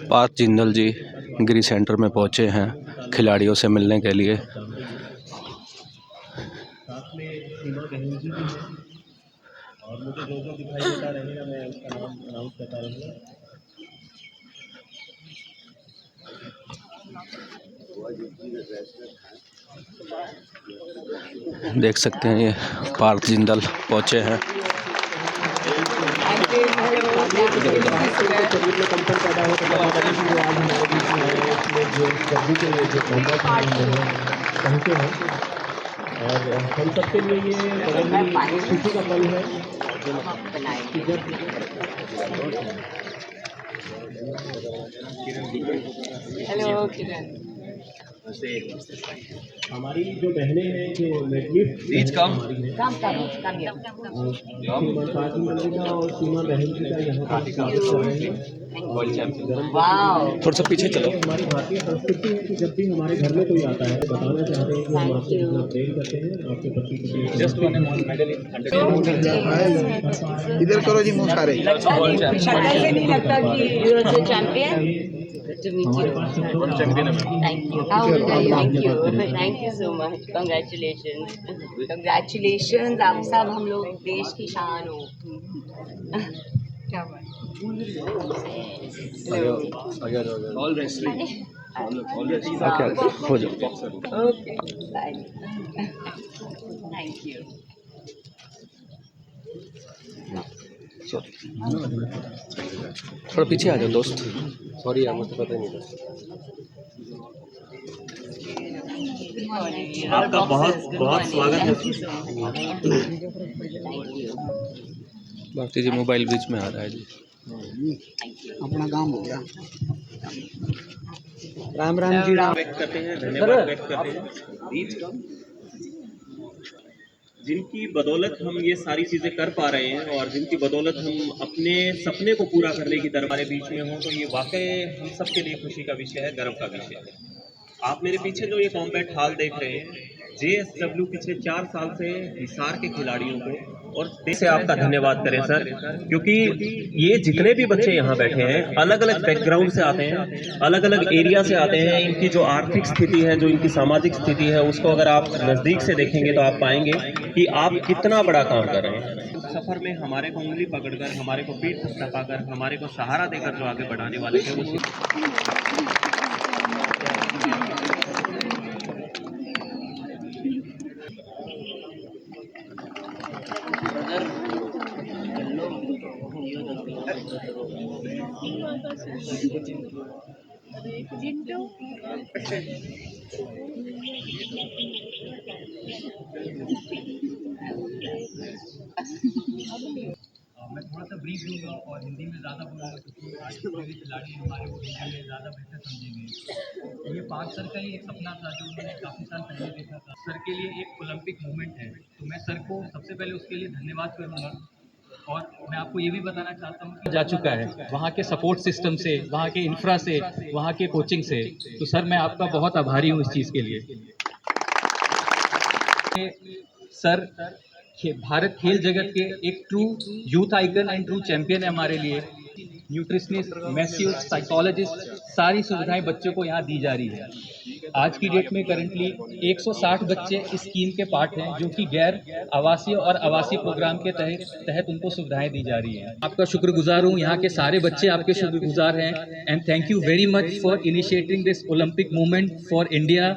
पार्थ जिंदल जी गिरी centre में पहुंचे हैं खिलाड़ियों से मिलने के लिए। साथ में सीमा बहन जी भी हैं और मुझे जो जो दिखाई देता रहेगा मैं उसका नाम अनाउंस करता रहूँगा। देख सकते हैं ये पार्थ जिंदल पहुंचे हैं। और हम सबके लिए ये बड़ा ही खुशी का पल है कि जब हेलो किरण, हमारी जो बहनें हैं जो मेडलिस्ट हमारी हैं श्रीमान पार्थ मल्लिका और सीमा बहन जी का यहाँ पर स्वागत कर रहे हैं। थोड़ा सा पीछे चलो। हमारी भारतीय संस्कृति है कि जब भी हमारे घर में कोई आता है बताना चाहते हैं कि हम आपसे कितना प्रेम करते हैं, आपके प्रति इधर करो जी मुँह सारे। शक्ल से नहीं लगता कि you are the champion. To meet you. Thank you. How old are you? Thank you so much. Congratulations. Congratulations. आप सब हम लोग देश की शान हो। क्या बात। ऑल रेसलिंग हो जाओ। Okay. Bye. Thank you. थोड़ा पीछे आ जाओ दोस्त। सॉरी यार, मुझे पता नहीं था। आपका बहुत बहुत स्वागत है। भारती जी मोबाइल बीच में आ रहा है जी। अपना काम हो गया। राम राम जी। व्यक्त करते हैं, धन्यवाद व्यक्त करते हैं जिनकी बदौलत हम ये सारी चीज़ें कर पा रहे हैं और जिनकी बदौलत हम अपने सपने को पूरा करने की तरफ हमारे बीच में हों, तो ये वाकई हम सबके लिए खुशी का विषय है, गर्व का विषय है। आप मेरे पीछे जो ये कॉम्बैट हॉल देख रहे हैं, JSW पिछले 4 साल से हिसार के खिलाड़ियों को और दिल से आपका धन्यवाद करें सर, क्योंकि ये जितने भी बच्चे यहाँ बैठे हैं अलग अलग बैकग्राउंड से आते हैं, अलग अलग एरिया से आते हैं। इनकी जो आर्थिक स्थिति है, जो इनकी सामाजिक स्थिति है, उसको अगर आप नज़दीक से देखेंगे तो आप पाएंगे कि आप कितना बड़ा काम कर रहे हैं। उस सफ़र में हमारे को उंगली पकड़कर, हमारे को पीठ थपथपाकर, हमारे को सहारा देकर जो आगे बढ़ाने वाले थे वो मैं थोड़ा सा ब्रीफ दूंगा और हिंदी में ज़्यादा बोलूँगा क्योंकि आज के जो भी खिलाड़ी हमारे वो हिंदी में ज़्यादा बेहतर समझेंगे। ये पार्थ सर का ही एक सपना था जो उन्होंने काफ़ी साल पहले देखा था। सर के लिए एक ओलंपिक मूवमेंट है, तो मैं सर को सबसे पहले उसके लिए धन्यवाद करूँगा। और मैं आपको ये भी बताना चाहता हूँ कि जा चुका है वहाँ के सपोर्ट सिस्टम से, वहाँ के इंफ्रा से, वहाँ के कोचिंग से। तो सर मैं आपका बहुत आभारी हूँ इस चीज़ के लिए। सर भारत खेल जगत के एक true youth icon and true champion है हमारे लिए। न्यूट्रिशनिस्ट, मैस्यूज, साइकोलॉजिस्ट, सारी सुविधाएं बच्चों को यहाँ दी जा रही है। आज की डेट में करंटली 160 बच्चे इस स्कीम के पार्ट हैं जो कि गैर आवासीय और आवासीय प्रोग्राम के तहत उनको सुविधाएं दी जा रही हैं। आपका शुक्रगुजार हूँ, यहाँ के सारे बच्चे आपके शुक्रगुजार हैं। And thank you very much for initiating this Olympic movement for India,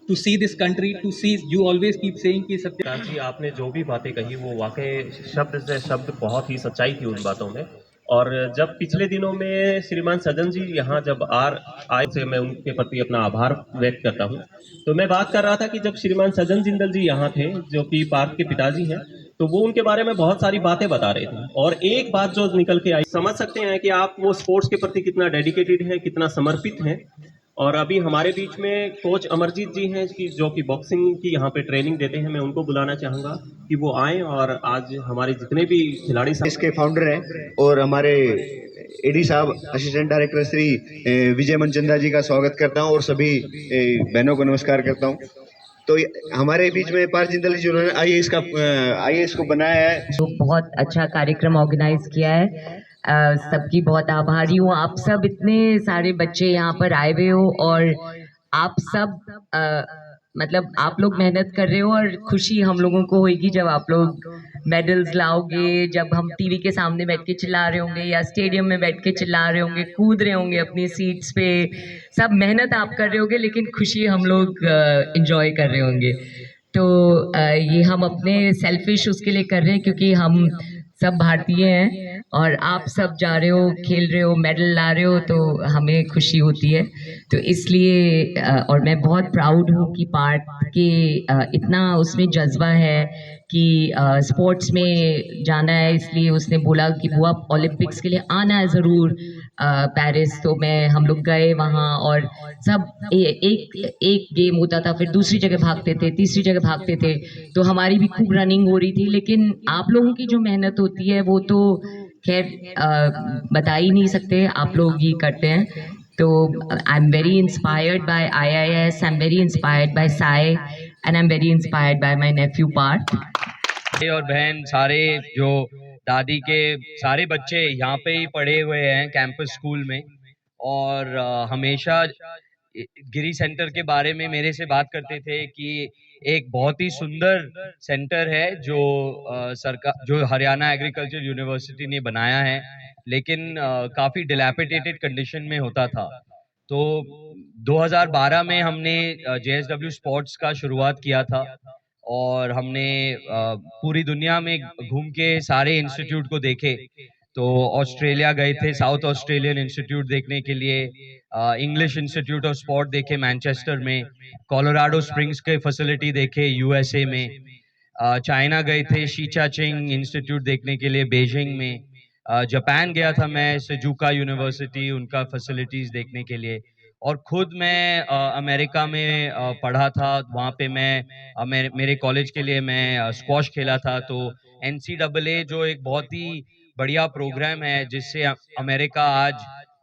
to see this country, to see you always keep saying कि सत्य जी आपने जो भी बातें कही वो वाकई शब्द से शब्द बहुत ही सच्चाई थी उन बातों में। और जब पिछले दिनों में श्रीमान सज्जन जी यहाँ जब आए थे, मैं उनके प्रति अपना आभार व्यक्त करता हूँ। तो मैं बात कर रहा था कि जब श्रीमान सज्जन जिंदल जी यहाँ थे, जो कि पार्थ के पिताजी हैं, तो वो उनके बारे में बहुत सारी बातें बता रहे थे और एक बात जो निकल के आई, समझ सकते हैं कि आप वो स्पोर्ट्स के प्रति कितना डेडिकेटेड हैं, कितना समर्पित हैं। और अभी हमारे बीच में कोच अमरजीत जी हैं कि जो कि बॉक्सिंग की यहाँ पे ट्रेनिंग देते हैं। मैं उनको बुलाना चाहूँगा कि वो आएँ और आज हमारे जितने भी खिलाड़ी इसके फाउंडर हैं और हमारे एडी साहब असिस्टेंट डायरेक्टर श्री विजय मनचंदा जी का स्वागत करता हूं और सभी बहनों को नमस्कार करता हूं। तो हमारे बीच में पार्थ जिंदल जी जिन्होंने आईएएस को बनाया है, तो बहुत अच्छा कार्यक्रम ऑर्गेनाइज किया है। सबकी बहुत आभारी हूँ। आप सब इतने सारे बच्चे यहाँ पर आए हुए हो और आप सब मतलब आप लोग मेहनत कर रहे हो और खुशी हम लोगों को होगी जब आप लोग मेडल्स लाओगे, जब हम टीवी के सामने बैठ के चिल्ला रहे होंगे या स्टेडियम में बैठ के चिल्ला रहे होंगे, कूद रहे होंगे अपनी सीट्स पे। सब मेहनत आप कर रहे होगे लेकिन खुशी हम लोग इंजॉय कर रहे होंगे। तो ये हम अपने सेल्फिश उसके लिए कर रहे हैं क्योंकि हम सब भारतीय हैं और आप सब जा रहे हो, खेल रहे हो, मेडल ला रहे हो, तो हमें खुशी होती है। तो इसलिए और मैं बहुत प्राउड हूँ कि पार्ट के इतना उसमें जज्बा है कि स्पोर्ट्स में जाना है, इसलिए उसने बोला कि बुआ ओलंपिक्स के लिए आना है ज़रूर पेरिस। तो हम लोग गए वहाँ और सब एक गेम होता था, फिर दूसरी जगह भागते थे, तीसरी जगह भागते थे, तो हमारी भी खूब रनिंग हो रही थी। लेकिन आप लोगों की जो मेहनत होती है वो तो खैर बता ही नहीं सकते, आप लोग ही करते हैं। तो I am very inspired by IIS, I am very inspired by SAI and I am very inspired by my nephew Parth. भाई और बहन सारे जो दादी के सारे बच्चे यहाँ पे ही पढ़े हुए हैं कैंपस स्कूल में, और हमेशा गिरी सेंटर के बारे में मेरे से बात करते थे कि एक बहुत ही सुंदर सेंटर है जो सरकार जो हरियाणा एग्रीकल्चर यूनिवर्सिटी ने बनाया है, लेकिन काफी डिलैपिडेटेड कंडीशन में होता था। तो 2012 में हमने JSW स्पोर्ट्स का शुरुआत किया था और हमने पूरी दुनिया में घूम के सारे इंस्टीट्यूट को देखे। तो ऑस्ट्रेलिया गए थे, साउथ ऑस्ट्रेलियन इंस्टीट्यूट देखने के लिए, इंग्लिश इंस्टीट्यूट ऑफ स्पोर्ट देखे मैनचेस्टर में, कोलोराडो स्प्रिंग्स के फैसिलिटी देखे USA में, चाइना गए थे शीचाचिंग इंस्टीट्यूट देखने के लिए बीजिंग में, जापान गया था मैं सिजुका यूनिवर्सिटी उनका फैसिलिटीज देखने के लिए, और खुद मैं अमेरिका में पढ़ा था। वहाँ पे मेरे कॉलेज के लिए मैं स्क्वॉश खेला था। तो NCAA जो एक बहुत ही बढ़िया प्रोग्राम है जिससे अमेरिका आज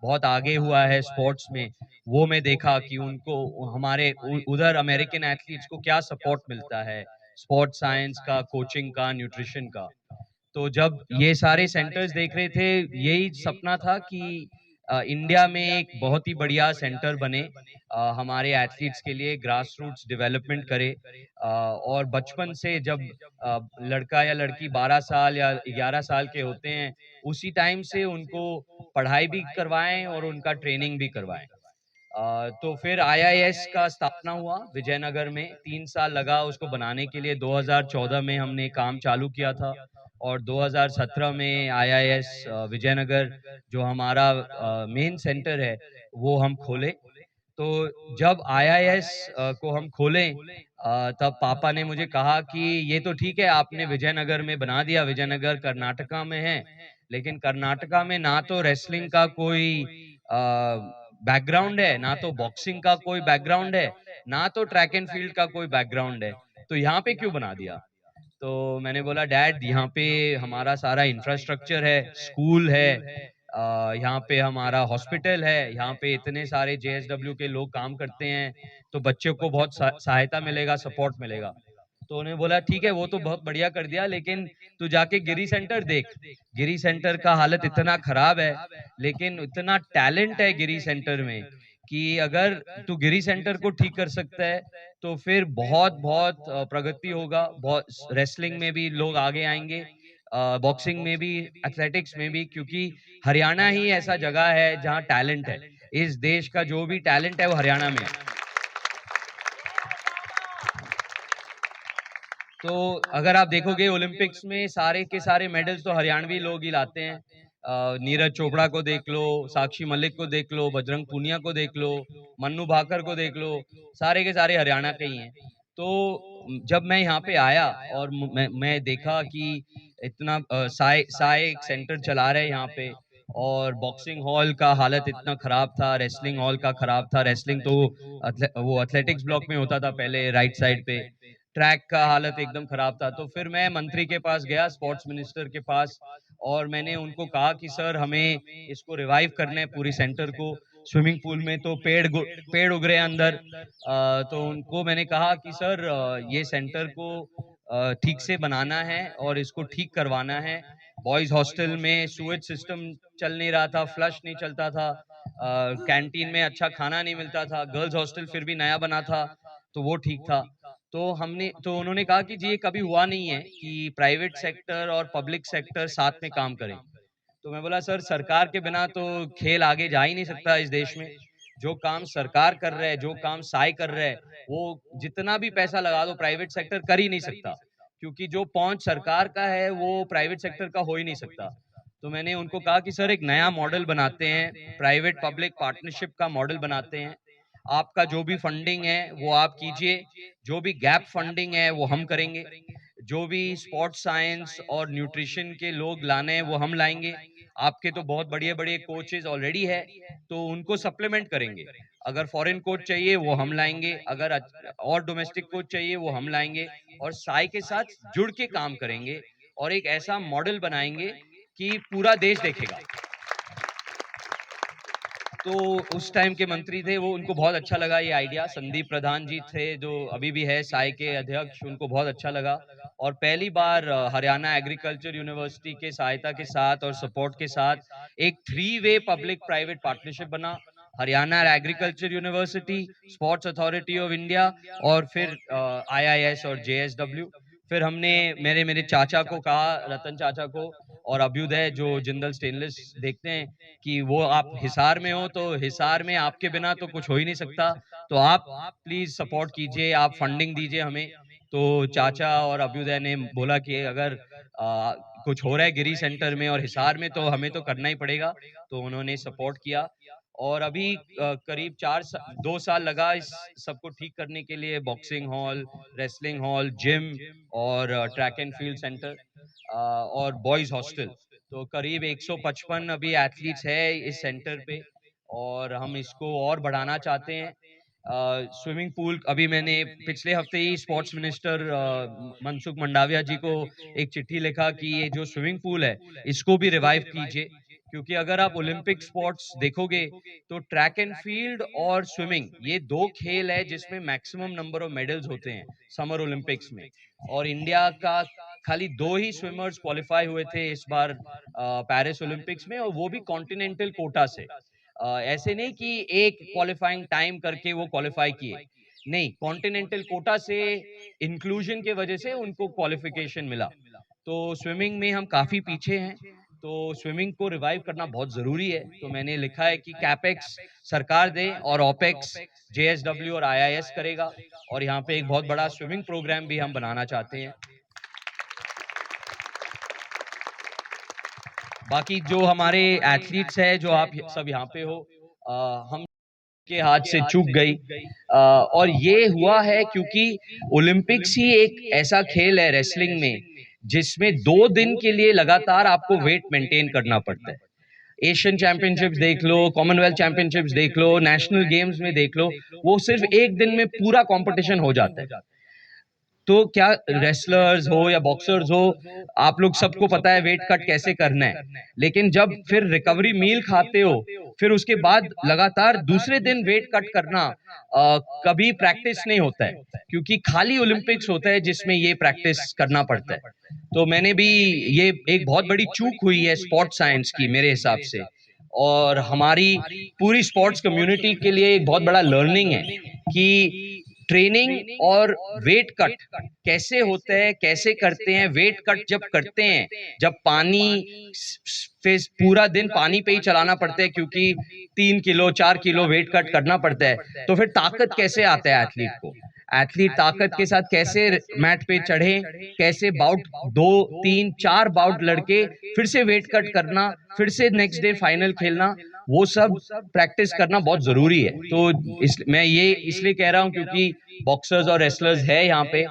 बहुत आगे हुआ है स्पोर्ट्स में, वो मैं देखा कि उनको हमारे उधर अमेरिकन एथलीट्स को क्या सपोर्ट मिलता है स्पोर्ट्स साइंस का, कोचिंग का, न्यूट्रिशन का। तो जब ये सारे सेंटर्स देख रहे थे, यही सपना था कि इंडिया में एक बहुत ही बढ़िया सेंटर बने, हमारे एथलीट्स के लिए ग्रास रूट्स डेवलपमेंट करे, और बचपन से जब लड़का या लड़की 12 साल या 11 साल के होते हैं, उसी टाइम से उनको पढ़ाई भी करवाएं और उनका ट्रेनिंग भी करवाएं। तो फिर IIS का स्थापना हुआ विजयनगर में, 3 साल लगा उसको बनाने के लिए। 2014 में हमने काम चालू किया था और 2017 में IIS विजयनगर जो हमारा मेन सेंटर है वो हम खोले। तो जब IIS को हम खोलें, तब पापा ने मुझे कहा कि ये तो ठीक है आपने विजयनगर में बना दिया, विजयनगर कर्नाटका में है, लेकिन कर्नाटका में ना तो रेसलिंग का कोई बैकग्राउंड है, ना तो बॉक्सिंग का कोई बैकग्राउंड है, ना तो ट्रैक एंड फील्ड का कोई बैकग्राउंड है, तो यहाँ पे क्यों बना दिया? तो मैंने बोला डैड यहाँ पे हमारा सारा इंफ्रास्ट्रक्चर है, स्कूल है, यहाँ पे हमारा हॉस्पिटल है, यहाँ पे इतने सारे JSW के लोग काम करते हैं, तो बच्चों को बहुत सहायता मिलेगा, सपोर्ट मिलेगा। तो उन्होंने बोला ठीक है वो तो बहुत बढ़िया कर दिया, लेकिन तू जाके गिरी सेंटर देख। गिरी सेंटर का हालत इतना खराब है, लेकिन इतना टैलेंट है गिरी सेंटर में कि अगर तू गिरी सेंटर को ठीक कर सकता है तो फिर बहुत बहुत प्रगति होगा। बहुत रेसलिंग में भी लोग आगे आएंगे, बॉक्सिंग में भी, एथलेटिक्स में भी, क्योंकि हरियाणा ही ऐसा जगह है जहाँ टैलेंट है। इस देश का जो भी टैलेंट है वो हरियाणा में है। तो अगर आप देखोगे ओलंपिक्स में सारे के सारे मेडल्स तो हरियाणवी लोग ही लाते हैं। नीरज चोपड़ा को देख लो, साक्षी मलिक को देख लो, बजरंग पूनिया को देख लो, मन्नू भाकर को देख लो, सारे के सारे हरियाणा के ही हैं। तो जब मैं यहाँ पे आया और मैं देखा कि इतना साय एक सेंटर चला रहे हैं यहाँ पे, और बॉक्सिंग हॉल का हालत इतना खराब था, रेसलिंग हॉल का खराब था। रेसलिंग तो वो एथलेटिक्स ब्लॉक में होता था पहले राइट साइड पे, ट्रैक का हालत एकदम खराब था। तो फिर मैं मंत्री के पास गया, स्पोर्ट्स मिनिस्टर के पास, और मैंने उनको कहा कि सर हमें इसको रिवाइव करना है पूरी सेंटर को। स्विमिंग पूल में तो पेड़ उग रहे हैं अंदर। तो उनको मैंने कहा कि सर ये सेंटर को ठीक से बनाना है और इसको ठीक करवाना है, बॉयज़ हॉस्टल में सूएज सिस्टम चल नहीं रहा था, फ्लश नहीं चलता था, कैंटीन में अच्छा खाना नहीं मिलता था। गर्ल्स हॉस्टल फिर भी नया बना था, तो वो ठीक था। तो उन्होंने कहा कि जी ये कभी हुआ नहीं है कि प्राइवेट सेक्टर और पब्लिक सेक्टर साथ में काम करें। तो मैं बोला सर सरकार के बिना तो खेल आगे जा ही नहीं सकता इस देश में। जो काम सरकार कर रहा है, जो काम साई कर रहा है, वो जितना भी पैसा लगा दो प्राइवेट सेक्टर कर ही नहीं सकता। क्योंकि जो पहुँच सरकार का है वो प्राइवेट सेक्टर का हो ही नहीं सकता। तो मैंने उनको कहा कि सर एक नया मॉडल बनाते हैं, प्राइवेट पब्लिक पार्टनरशिप का मॉडल बनाते हैं। आपका जो भी फंडिंग है वो आप कीजिए, जो भी गैप फंडिंग है वो हम करेंगे, जो भी स्पोर्ट्स साइंस और न्यूट्रिशन के लोग लाने हैं वो हम लाएंगे। आपके तो बहुत बढ़िया-बढ़िया कोचेज़ ऑलरेडी है, तो उनको सप्लीमेंट करेंगे। अगर फॉरेन कोच चाहिए वो हम लाएँगे, अगर और डोमेस्टिक कोच चाहिए वो हम लाएँगे और साई के साथ जुड़ के काम करेंगे और एक ऐसा मॉडल बनाएँगे कि पूरा देश देखेगा। तो उस टाइम के मंत्री थे वो उनको बहुत अच्छा लगा ये आइडिया। संदीप प्रधान जी थे जो अभी भी है साई के अध्यक्ष, उनको बहुत अच्छा लगा और पहली बार हरियाणा एग्रीकल्चर यूनिवर्सिटी के सहायता के साथ और सपोर्ट के साथ एक 3 वे पब्लिक प्राइवेट पार्टनरशिप बना। Haryana agriculture university, sports authority of India और फिर IIS और JSW। फिर हमने मेरे चाचा को कहा, रतन चाचा को और अभ्युदय जो जिंदल स्टेनलेस देखते हैं कि वो आप हिसार में हो, तो हिसार में आपके बिना तो कुछ हो ही नहीं सकता। तो आप प्लीज़ सपोर्ट कीजिए, आप फंडिंग दीजिए हमें। तो चाचा और अभ्युदय ने बोला कि अगर कुछ हो रहा है गिरी सेंटर में और हिसार में तो हमें तो करना ही पड़ेगा। तो उन्होंने सपोर्ट किया और अभी करीब 2 साल लगा इस सबको ठीक करने के लिए। Boxing hall, wrestling hall, gym और ट्रैक एंड फील्ड सेंटर और बॉयज़ हॉस्टल। तो करीब 155 अभी एथलीट्स है इस सेंटर पे और हम इसको और बढ़ाना चाहते हैं। स्विमिंग पूल अभी मैंने पिछले हफ्ते ही स्पोर्ट्स मिनिस्टर मनसुख मंडाविया जी को एक चिट्ठी लिखा कि ये जो स्विमिंग पूल है इसको भी रिवाइव कीजिए, क्योंकि अगर आप ओलंपिक स्पोर्ट्स देखोगे तो ट्रैक एंड फील्ड और स्विमिंग ये 2 खेल है जिसमें मैक्सिमम नंबर ऑफ मेडल्स होते हैं समर ओलंपिक्स में। और इंडिया का खाली 2 ही स्विमर्स क्वालिफाई हुए थे इस बार पेरिस ओलंपिक्स में और वो भी कॉन्टिनेंटल कोटा से। ऐसे नहीं कि एक क्वालिफाइंग टाइम करके वो क्वालिफाई किए, नहीं कॉन्टिनेंटल कोटा से इंक्लूजन के वजह से उनको क्वालिफिकेशन मिला। तो स्विमिंग में हम काफ़ी पीछे हैं, तो स्विमिंग को रिवाइव करना बहुत ज़रूरी है। तो मैंने लिखा है कि कैपेक्स सरकार दे और ओपेक्स JSW और IIS करेगा और यहाँ पे एक बहुत बड़ा स्विमिंग प्रोग्राम भी हम बनाना चाहते हैं। बाकी जो हमारे एथलीट्स हैं जो आप सब यहाँ पे हो, हम के हाथ से चूक गई और ये हुआ है क्योंकि ओलंपिक्स ही एक ऐसा खेल है रेसलिंग में जिसमें 2 दिन के लिए लगातार आपको वेट मेंटेन करना पड़ता है। एशियन चैंपियनशिप्स देख लो, कॉमनवेल्थ चैंपियनशिप्स देख लो, नेशनल गेम्स में देख लो, वो सिर्फ एक दिन में पूरा कंपटीशन हो जाता है। तो क्या रेसलर्स हो या बॉक्सर्स हो, आप लोग सबको पता है वेट कट कैसे करना है, लेकिन जब फिर रिकवरी मील खाते हो फिर उसके बाद लगातार दूसरे दिन वेट कट करना कभी प्रैक्टिस नहीं होता है, क्योंकि खाली ओलंपिक्स होता है जिसमें ये प्रैक्टिस करना पड़ता है। तो मैंने भी ये एक बहुत बड़ी चूक हुई है स्पोर्ट्स साइंस की मेरे हिसाब से और हमारी पूरी स्पोर्ट्स कम्युनिटी के लिए एक बहुत बड़ा लर्निंग है कि ट्रेनिंग और वेट कट कैसे होता है, कैसे करते हैं। वेट कट जब करते हैं, जब पानी पे पूरा दिन पानी पे ही चलाना पड़ता है क्योंकि 3 किलो 4 किलो वेट कट करना पड़ता है, तो फिर ताकत कैसे आता है एथलीट को। एथलीट ताकत के साथ कैसे मैट पे चढ़े, कैसे बाउट 2 3 4 बाउट लड़के फिर से वेट कट करना, फिर से नेक्स्ट डे फाइनल खेलना, वो सब प्रैक्टिस करना बहुत ज़रूरी है। तो मैं ये इसलिए कह रहा हूँ क्योंकि बॉक्सर्स और रेसलर्स है यहाँ पे,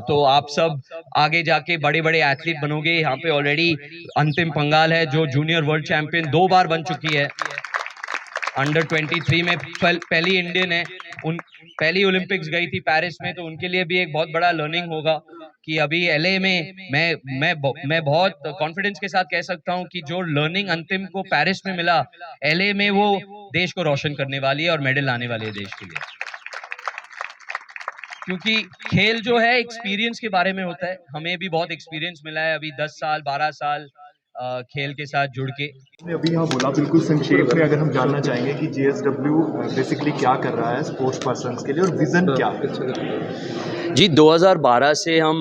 तो आप सब आगे जाके बड़े-बड़े एथलीट बनोगे। यहाँ पे ऑलरेडी अंतिम पंगाल है जो जूनियर वर्ल्ड चैंपियन 2 बार बन चुकी है। अंडर 23 में पहली इंडियन है, उन पहली ओलंपिक्स गई थी पेरिस में, तो उनके लिए भी एक बहुत बड़ा लर्निंग होगा कि अभी LA में मैं बहुत कॉन्फिडेंस के साथ कह सकता हूँ कि जो लर्निंग अंतिम को पेरिस में मिला, LA में वो देश को रोशन करने वाली है और मेडल लाने वाली है देश के लिए। क्योंकि खेल जो है एक्सपीरियंस के बारे में होता है, हमें भी बहुत एक्सपीरियंस मिला है अभी 10 साल 12 साल खेल के साथ जुड़ के। आपने अभी यहाँ बोला, बिल्कुल संक्षेप में अगर हम जानना चाहेंगे कि JSW बेसिकली क्या कर रहा है स्पोर्ट्स पर्सन्स के लिए और विजन क्या है? जी 2012 से हम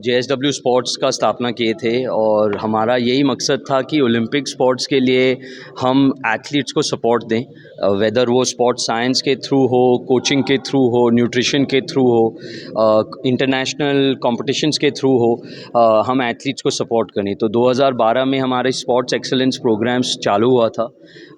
JSW स्पोर्ट्स का स्थापना किए थे और हमारा यही मकसद था कि ओलंपिक स्पोर्ट्स के लिए हम एथलीट्स को सपोर्ट दें, वेदर वो स्पोर्ट्स साइंस के थ्रू हो, कोचिंग के थ्रू हो, न्यूट्रिशन के थ्रू हो, इंटरनेशनल कॉम्पिटिशन्स के थ्रू हो, हम एथलीट्स को सपोर्ट करें। तो 2012 में हमारे स्पोर्ट्स एक्सेलेंस प्रोग्राम्स चालू हुआ था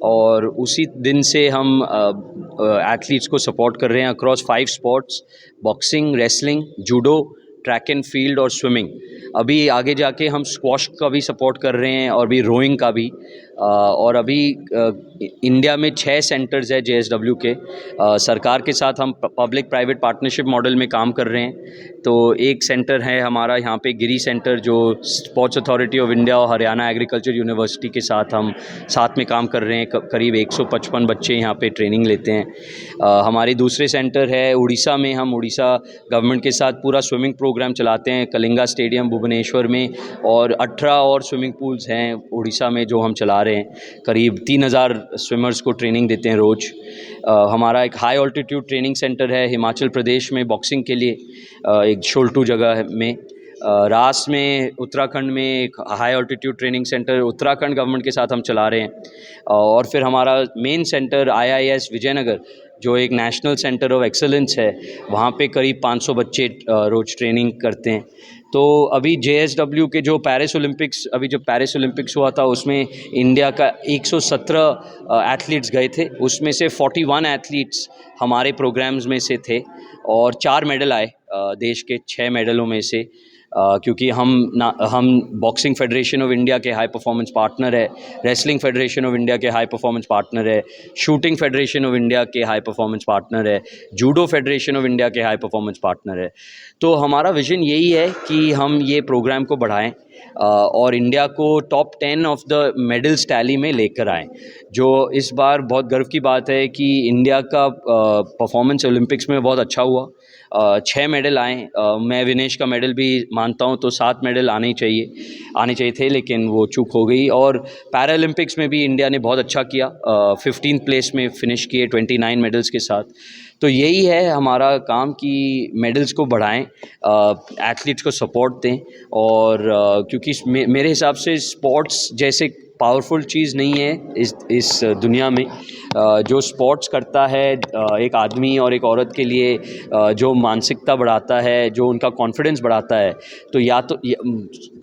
और उसी दिन से हम एथलीट्स को सपोर्ट कर रहे हैं across 5 sports: boxing, wrestling, judo, track and field और स्विमिंग। अभी आगे जाके हम स्क्वॉश का भी सपोर्ट कर रहे हैं और भी रोइंग का भी। और अभी इंडिया में 6 सेंटर्स है JSW के। सरकार के साथ हम पब्लिक प्राइवेट पार्टनरशिप मॉडल में काम कर रहे हैं। तो एक सेंटर है हमारा यहाँ पे गिरी सेंटर, जो स्पोर्ट्स अथॉरिटी ऑफ इंडिया और हरियाणा एग्रीकल्चर यूनिवर्सिटी के साथ हम साथ में काम कर रहे हैं। करीब 155 बच्चे यहाँ पे ट्रेनिंग लेते हैं। हमारी दूसरे सेंटर है उड़ीसा में। हम उड़ीसा गवर्नमेंट के साथ पूरा स्विमिंग प्रोग्राम चलाते हैं कलिंगा स्टेडियम भुवनेश्वर में, और 18 और स्विमिंग पूल्स हैं उड़ीसा में जो हम चला रहे हैं। करीब 3000 स्विमर्स को ट्रेनिंग देते हैं रोज़। हमारा एक हाई ऑल्टीट्यूड ट्रेनिंग सेंटर है हिमाचल प्रदेश में बॉक्सिंग के लिए, एक शोल्टू जगह में। रास में उत्तराखंड में एक high altitude training centre Uttarakhand government के साथ हम चला रहे हैं। और फिर हमारा मेन सेंटर IIS विजयनगर, जो एक नेशनल सेंटर ऑफ एक्सेलेंस है, वहाँ पे करीब 500 बच्चे रोज़ ट्रेनिंग करते हैं। तो अभी JSW के जो पेरिस ओलंपिक्स हुआ था उसमें इंडिया का 117 एथलीट्स गए थे, उसमें से 41 एथलीट्स हमारे प्रोग्राम्स में से थे और 4 मेडल आए देश के 6 मेडलों में से। क्योंकि हम बॉक्सिंग फेडरेशन ऑफ इंडिया के हाई परफॉर्मेंस पार्टनर है, रेसलिंग फेडरेशन ऑफ इंडिया के हाई परफॉर्मेंस पार्टनर है, शूटिंग फेडरेशन ऑफ इंडिया के हाई परफॉर्मेंस पार्टनर है, जूडो फेडरेशन ऑफ इंडिया के हाई परफॉर्मेंस पार्टनर है। तो हमारा विज़न यही है कि हम ये प्रोग्राम को बढ़ाएं और इंडिया को top 10 of the medals tally में लेकर आएँ। जो इस बार बहुत गर्व की बात है कि इंडिया का परफॉर्मेंस ओलंपिक्स में बहुत अच्छा हुआ। 6 मेडल आए। मैं विनेश का मेडल भी मानता हूं, तो 7 मेडल आने चाहिए थे, लेकिन वो चूक हो गई। और पैरालंपिक्स में भी इंडिया ने बहुत अच्छा किया, 15th प्लेस में फिनिश किए 29 मेडल्स के साथ। तो यही है हमारा काम कि मेडल्स को बढ़ाएं, एथलीट्स को सपोर्ट दें। और क्योंकि मेरे हिसाब से स्पोर्ट्स जैसे पावरफुल चीज़ नहीं है इस दुनिया में। जो स्पोर्ट्स करता है एक आदमी और एक औरत के लिए, जो मानसिकता बढ़ाता है, जो उनका कॉन्फिडेंस बढ़ाता है, तो या तो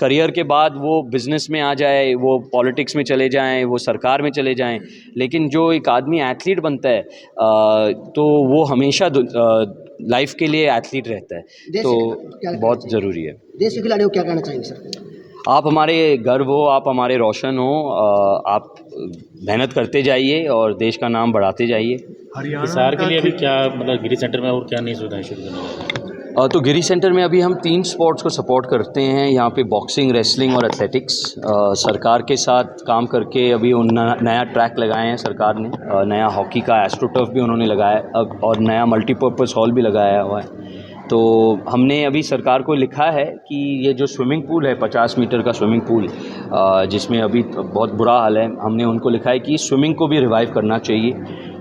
करियर के बाद वो बिज़नेस में आ जाए, वो पॉलिटिक्स में चले जाएं, वो सरकार में चले जाएं, लेकिन जो एक आदमी एथलीट बनता है तो वो हमेशा लाइफ के लिए एथलीट रहता है। तो बहुत ज़रूरी है। देश के खिलाड़ियों को क्या कहना चाहेंगे सर? आप हमारे गर्व हो, आप हमारे रोशन हो, आप मेहनत करते जाइए और देश का नाम बढ़ाते जाइए। हिसार के लिए अभी क्या मतलब गिरी सेंटर में और क्या नई सुविधाएं शुरू करने वाले हैं? तो गिरी सेंटर में अभी हम 3 स्पोर्ट्स को सपोर्ट करते हैं यहाँ पे: बॉक्सिंग, रेसलिंग और एथलेटिक्स। सरकार के साथ काम करके अभी नया ट्रैक लगाए हैं सरकार ने, नया हॉकी का एस्ट्रोटर्फ भी उन्होंने लगाया अब, और नया मल्टीपर्पज़ हॉल भी लगाया हुआ है। तो हमने अभी सरकार को लिखा है कि ये जो स्विमिंग पूल है 50 मीटर का स्विमिंग पूल, जिसमें अभी बहुत बुरा हाल है, हमने उनको लिखा है कि स्विमिंग को भी रिवाइव करना चाहिए,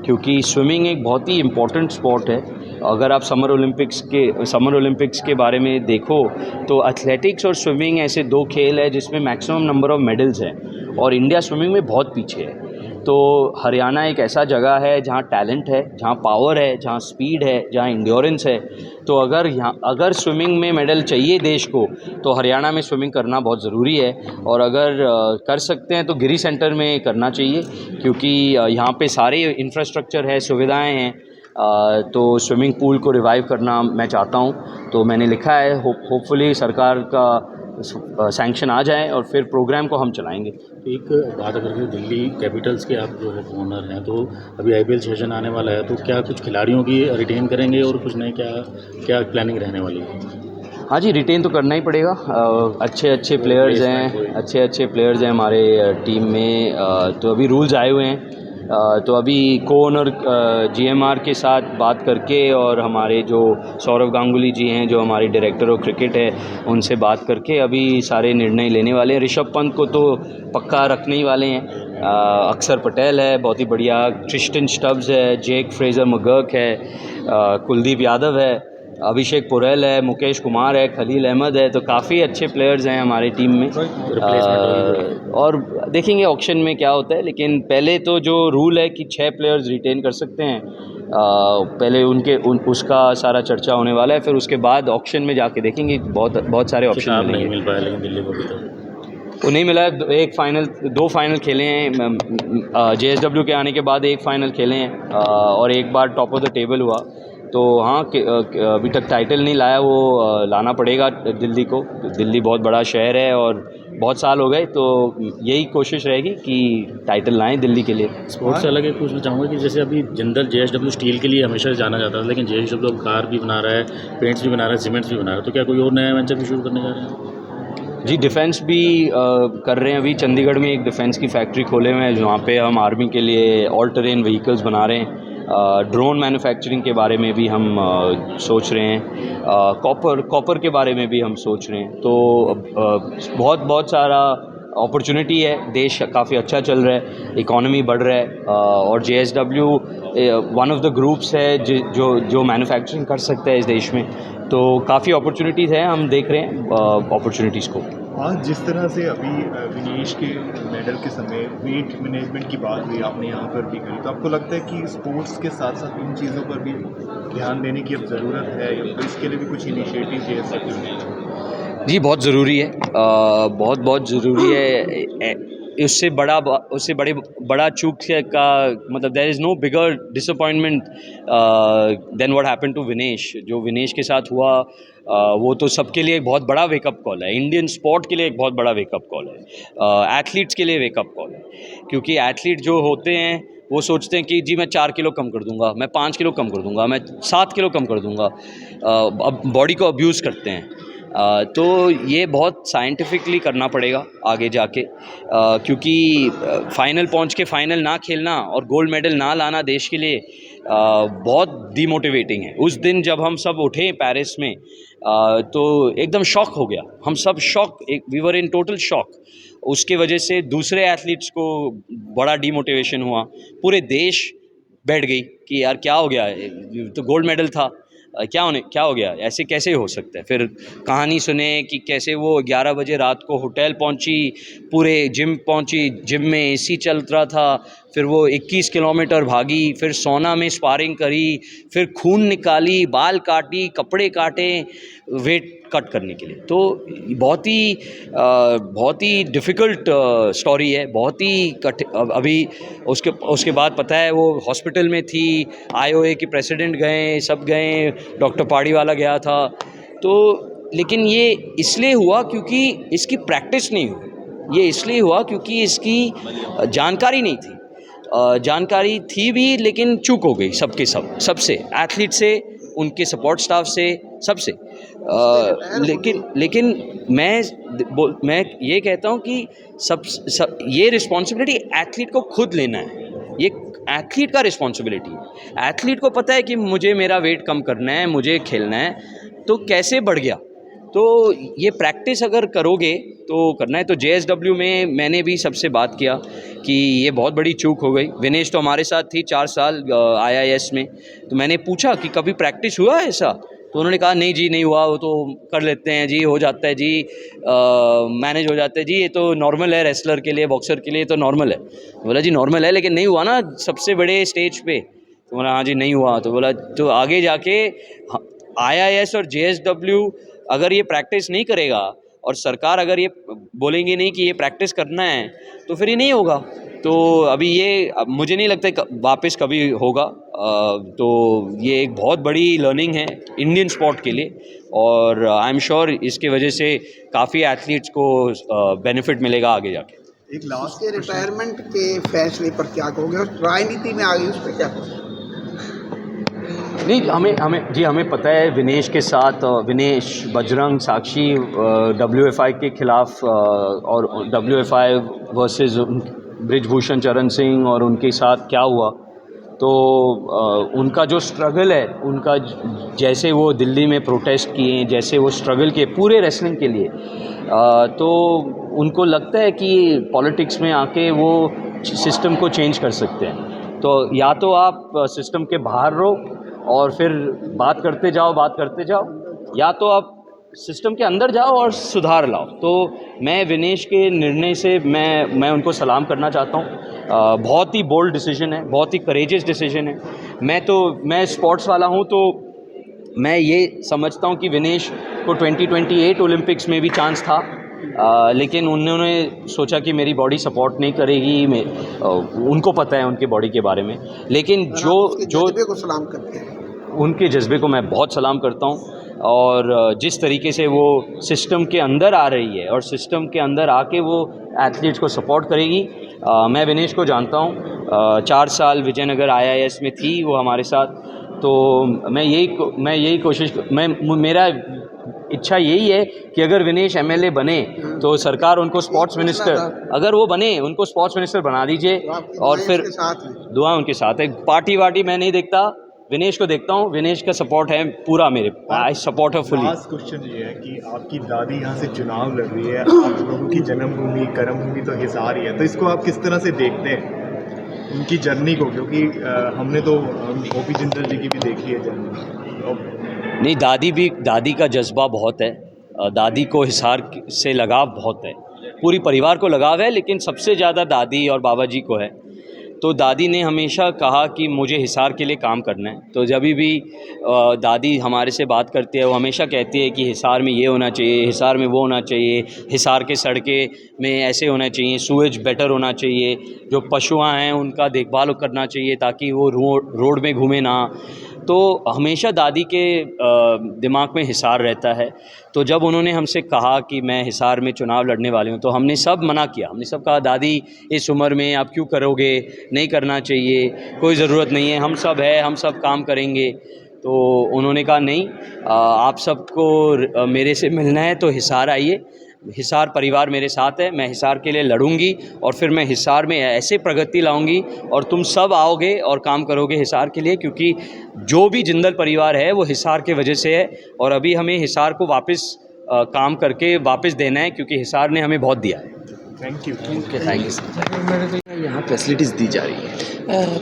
क्योंकि स्विमिंग एक बहुत ही इम्पॉर्टेंट स्पोर्ट है। अगर आप समर ओलंपिक्स के बारे में देखो तो एथलेटिक्स और स्विमिंग ऐसे 2 खेल है जिसमें मैक्सिमम नंबर ऑफ मेडल्स हैं, और इंडिया स्विमिंग में बहुत पीछे है। तो हरियाणा एक ऐसा जगह है जहाँ टैलेंट है, जहाँ पावर है, जहाँ स्पीड है, जहाँ इंड्योरेंस है। तो अगर स्विमिंग में मेडल चाहिए देश को, तो हरियाणा में स्विमिंग करना बहुत ज़रूरी है। और अगर कर सकते हैं तो गिरी सेंटर में करना चाहिए, क्योंकि यहाँ पे सारे इंफ्रास्ट्रक्चर है, सुविधाएं हैं। तो स्विमिंग पूल को रिवाइव करना मैं चाहता हूँ। तो मैंने लिखा है, होपफुली सरकार का सैंक्शन आ जाए और फिर प्रोग्राम को हम चलाएंगे। एक बात अगर कि दिल्ली कैपिटल्स के आप जो है ओनर हैं, तो अभी IPL सेशन आने वाला है, तो क्या कुछ खिलाड़ियों की रिटेन करेंगे और कुछ नहीं, क्या प्लानिंग रहने वाली है? हाँ जी, रिटेन तो करना ही पड़ेगा। अच्छे प्लेयर्स हैं हमारे टीम में। तो अभी रूल्स आए हुए हैं तो अभी को-ओनर GMR के साथ बात करके और हमारे जो सौरव गांगुली जी हैं जो हमारे डायरेक्टर ऑफ क्रिकेट है उनसे बात करके अभी सारे निर्णय लेने वाले हैं। ऋषभ पंत को तो पक्का रखने ही वाले हैं। अक्षर पटेल है बहुत ही बढ़िया, ट्रिस्टन स्टब्स है, जेक फ्रेजर मगर्क है, कुलदीप यादव है, अभिषेक पुरेल है, मुकेश कुमार है, खलील अहमद है, तो काफ़ी अच्छे प्लेयर्स हैं हमारे टीम में। और देखेंगे ऑक्शन में क्या होता है, लेकिन पहले तो जो रूल है कि 6 प्लेयर्स रिटेन कर सकते हैं, पहले उसका सारा चर्चा होने वाला है, फिर उसके बाद ऑक्शन में जाके देखेंगे बहुत सारे ऑप्शन नहीं मिल पाया लेकिन दिल्ली को भी वो नहीं मिला। दो फाइनल खेले हैं JSW के आने के बाद, एक फ़ाइनल खेले हैं और एक बार टॉप ऑफ द टेबल हुआ। तो हाँ, अभी तक टाइटल नहीं लाया, वो लाना पड़ेगा दिल्ली को। दिल्ली बहुत बड़ा शहर है और बहुत साल हो गए, तो यही कोशिश रहेगी कि टाइटल लाएं दिल्ली के लिए। स्पोर्ट्स से अलग एक पूछना चाहूँगा कि जैसे अभी जिंदल JSW स्टील के लिए हमेशा जाना जाता था, लेकिन JSW कार भी बना रहा है, पेंट्स भी बना रहा है, सीमेंट्स भी बना रहा है, तो क्या कोई और नया वेंचर भी शुरू करने जा रहे हैं? जी, डिफेंस भी कर रहे हैं। अभी चंडीगढ़ में एक डिफेंस की फैक्ट्री खोले हुए हैं जहाँ पे हम आर्मी के लिए ऑल टेरेन व्हीकल्स बना रहे हैं। ड्रोन मैन्युफैक्चरिंग के बारे में भी हम सोच रहे हैं। कॉपर के बारे में भी हम सोच रहे हैं। तो बहुत सारा अपॉर्चुनिटी है। देश काफ़ी अच्छा चल रहा है, इकोनॉमी बढ़ रहा है और JSW one of the groups है जो मैन्युफैक्चरिंग कर सकता है इस देश में। तो काफ़ी अपॉर्चुनिटीज़ हैं, हम देख रहे हैं अपॉर्चुनिटीज़ को। आज जिस तरह से अभी विनेश के मेडल के समय वेट मैनेजमेंट की बात हुई, आपने यहाँ पर भी करी, तो आपको लगता है कि स्पोर्ट्स के साथ साथ इन चीज़ों पर भी ध्यान देने की अब ज़रूरत है, तो इसके लिए भी कुछ इनिशिएटिव चाहिए सकते? जी, बहुत ज़रूरी है, बहुत ज़रूरी है। उससे बड़ा चूक का मतलब there is no bigger disappointment than what happened to Vinesh. जो विनेश के साथ हुआ वो तो सबके लिए एक बहुत बड़ा वेकअप कॉल है। इंडियन स्पोर्ट के लिए एक बहुत बड़ा वेकअप कॉल है, एथलीट्स के लिए वेकअप कॉल है। क्योंकि एथलीट जो होते हैं वो सोचते हैं कि जी मैं 4 किलो कम कर दूंगा, मैं 5 किलो कम कर दूंगा, मैं 7 किलो कम कर दूंगा, अब बॉडी को अब्यूज़ करते हैं। तो ये बहुत साइंटिफिकली करना पड़ेगा आगे जाके, क्योंकि फाइनल पहुंच के फाइनल ना खेलना और गोल्ड मेडल ना लाना देश के लिए बहुत डीमोटिवेटिंग है। उस दिन जब हम सब उठे पेरिस में तो एकदम शॉक हो गया, हम सब we were in total shock. उसके वजह से दूसरे एथलीट्स को बड़ा डीमोटिवेशन हुआ, पूरे देश बैठ गई कि यार क्या हो गया, तो गोल्ड मेडल था, क्या हो गया, ऐसे कैसे हो सकता है। फिर कहानी सुने कि कैसे वो 11 बजे रात को होटल पहुंची, पूरे जिम पहुंची, जिम में AC चल रहा था, फिर वो 21 किलोमीटर भागी, फिर सौना में स्पारिंग करी, फिर खून निकाली, बाल काटी, कपड़े काटे वेट कट करने के लिए। तो बहुत ही डिफ़िकल्ट स्टोरी है, बहुत ही अभी उसके बाद पता है वो हॉस्पिटल में थी, IOA के प्रेसिडेंट गए, सब गए, डॉक्टर पाड़ीवाला गया था। तो लेकिन ये इसलिए हुआ क्योंकि इसकी प्रैक्टिस नहीं हुई, ये इसलिए हुआ क्योंकि इसकी जानकारी नहीं थी। जानकारी थी भी लेकिन चूक हो गई सबसे, एथलीट से, उनके सपोर्ट स्टाफ से, सबसे। लेकिन मैं ये कहता हूँ कि ये रिस्पॉन्सिबिलिटी एथलीट को खुद लेना है, ये एथलीट का रिस्पॉन्सिबिलिटी है। एथलीट को पता है कि मुझे मेरा वेट कम करना है, मुझे खेलना है, तो कैसे बढ़ गया। तो ये प्रैक्टिस अगर करोगे तो करना है। तो JSW में मैंने भी सबसे बात किया कि ये बहुत बड़ी चूक हो गई। विनेश तो हमारे साथ थी 4 साल IIS में, तो मैंने पूछा कि कभी प्रैक्टिस हुआ है ऐसा, तो उन्होंने कहा नहीं जी नहीं हुआ, वो तो कर लेते हैं जी, हो जाता है जी, मैनेज हो जाता है जी, ये तो नॉर्मल है, रेसलर के लिए, बॉक्सर के लिए तो नॉर्मल है। बोला जी नॉर्मल है, लेकिन नहीं हुआ ना सबसे बड़े स्टेज पे। तो बोला हाँ जी नहीं हुआ। तो बोला तो आगे जाके IIS और JSW अगर ये प्रैक्टिस नहीं करेगा और सरकार अगर ये बोलेंगे नहीं कि ये प्रैक्टिस करना है, तो फिर ये नहीं होगा। तो अभी ये मुझे नहीं लगता वापस कभी होगा। तो ये एक बहुत बड़ी लर्निंग है इंडियन स्पोर्ट के लिए, और आई एम श्योर इसके वजह से काफ़ी एथलीट्स को बेनिफिट मिलेगा आगे जाके। एक लास्ट के रिटायरमेंट के फैसले पर क्या कहोगे, और राजनीति में आ गई उस पर क्या कहोगे? नहीं, हमें पता है विनेश के साथ, विनेश, बजरंग, साक्षी WFI के खिलाफ और WFI वर्सेस ब्रिजभूषण चरण सिंह और उनके साथ क्या हुआ, तो उनका जो स्ट्रगल है, उनका जैसे वो दिल्ली में प्रोटेस्ट किए, जैसे वो स्ट्रगल किए पूरे रेसलिंग के लिए, तो उनको लगता है कि पॉलिटिक्स में आके वो सिस्टम को चेंज कर सकते हैं। तो या तो आप सिस्टम के बाहर रहो और फिर बात करते जाओ, या तो आप सिस्टम के अंदर जाओ और सुधार लाओ। तो मैं विनेश के निर्णय से मैं उनको सलाम करना चाहता हूँ। बहुत ही बोल्ड डिसीजन है, बहुत ही करेजियस डिसीजन है। मैं स्पोर्ट्स वाला हूँ, तो मैं ये समझता हूँ कि विनेश को 2028 ओलंपिक्स में भी चांस था, लेकिन उन्होंने सोचा कि मेरी बॉडी सपोर्ट नहीं करेगी। उनको पता है उनके बॉडी के बारे में, लेकिन जो जज्बे को सलाम करते हैं, उनके जज्बे को मैं बहुत सलाम करता हूँ। और जिस तरीके से वो सिस्टम के अंदर आ रही है और सिस्टम के अंदर आके वो एथलीट्स को सपोर्ट करेगी। मैं विनेश को जानता हूँ, 4 साल विजयनगर IIS में थी वो हमारे साथ। तो मेरा इच्छा यही है कि अगर विनेश MLA बने तो सरकार उनको स्पोर्ट्स मिनिस्टर, अगर वो बने उनको स्पोर्ट्स मिनिस्टर बना दीजिए, और फिर दुआ उनके साथ है। पार्टी वार्टी मैं नहीं देखता, विनेश को देखता हूँ। विनेश का सपोर्ट है पूरा, मेरे आई सपोर्ट है फुली। लास्ट क्वेश्चन ये है कि आपकी दादी यहाँ से चुनाव लड़ रही है, आप लोगों की जन्मभूमि कर्मभूमि तो हिसार ही है, तो इसको आप किस तरह से देखते हैं उनकी जर्नी को? क्योंकि हमने तो गोपी जिंदल जी की भी देखी है जर्नी। नहीं, दादी का जज्बा बहुत है। दादी को हिसार से लगाव बहुत है, पूरी परिवार को लगाव है, लेकिन सबसे ज़्यादा दादी और बाबा जी को है। तो दादी ने हमेशा कहा कि मुझे हिसार के लिए काम करना है। तो जब भी दादी हमारे से बात करती है, वो हमेशा कहती है कि हिसार में ये होना चाहिए, हिसार में वो होना चाहिए, हिसार के सड़कें में ऐसे होना चाहिए, सूएज बेटर होना चाहिए, जो पशुआं हैं उनका देखभाल करना चाहिए ताकि वो रोड में घूमे ना। तो हमेशा दादी के दिमाग में हिसार रहता है। तो जब उन्होंने हमसे कहा कि मैं हिसार में चुनाव लड़ने वाली हूँ, तो हमने सब मना किया। हमने सब कहा, दादी इस उम्र में आप क्यों करोगे, नहीं करना चाहिए, कोई ज़रूरत नहीं है, हम सब है, हम सब काम करेंगे। तो उन्होंने कहा नहीं, आप सबको मेरे से मिलना है तो हिसार आइए, हिसार परिवार मेरे साथ है, मैं हिसार के लिए लड़ूंगी और फिर मैं हिसार में ऐसे प्रगति लाऊंगी और तुम सब आओगे और काम करोगे हिसार के लिए, क्योंकि जो भी जिंदल परिवार है वो हिसार के वजह से है। और अभी हमें हिसार को वापस काम करके वापस देना है, क्योंकि हिसार ने हमें बहुत दिया है। Thank you. Thank you sir. यहाँ फैसिलिटीज़ दी जा रही है?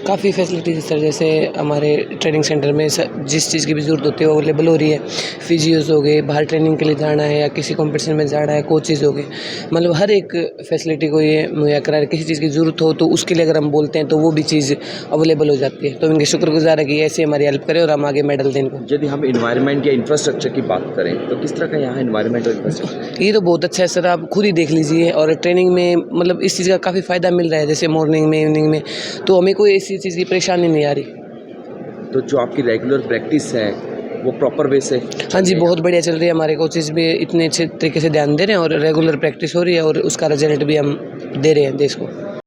काफ़ी फैसिलिटीज़ सर, जैसे हमारे ट्रेनिंग सेंटर में जिस चीज़ की भी ज़रूरत होती है वो अवेलेबल हो रही है। फिजियोज़ हो गए, बाहर ट्रेनिंग के लिए जाना है या किसी कंपटीशन में जाना है, कोचेज़ हो गए, मतलब हर एक फैसिलिटी को ये मुहैया करा है। किसी चीज़ की ज़रूरत हो तो उसके लिए अगर हम बोलते हैं तो वो भी चीज़ अवेलेबल हो जाती है। तो इनके शुक्रगुजार है कि ऐसे हमारी हेल्प करें और हम आगे मेडल दें इनको। यदि हम इन्वायरमेंट या इंफ्रास्ट्रक्चर की बात करें तो किस तरह का यहाँ इन्वायरमेंट और इंफ्रास्ट्रक्चर? ये तो बहुत अच्छा है सर, आप खुद ही देख लीजिए। और ट्रेनिंग में मतलब इस चीज़ का काफ़ी फ़ायदा मिल रहा है, जैसे मॉर्निंग में, इवनिंग में, तो हमें कोई ऐसी चीज़ की परेशानी नहीं आ रही। तो जो आपकी रेगुलर प्रैक्टिस है वो प्रॉपर वे से? हाँ जी, बहुत बढ़िया चल रही है। हमारे कोचेज़ भी इतने अच्छे तरीके से ध्यान दे रहे हैं और रेगुलर प्रैक्टिस हो रही है और उसका रिजल्ट भी हम दे रहे हैं देश को।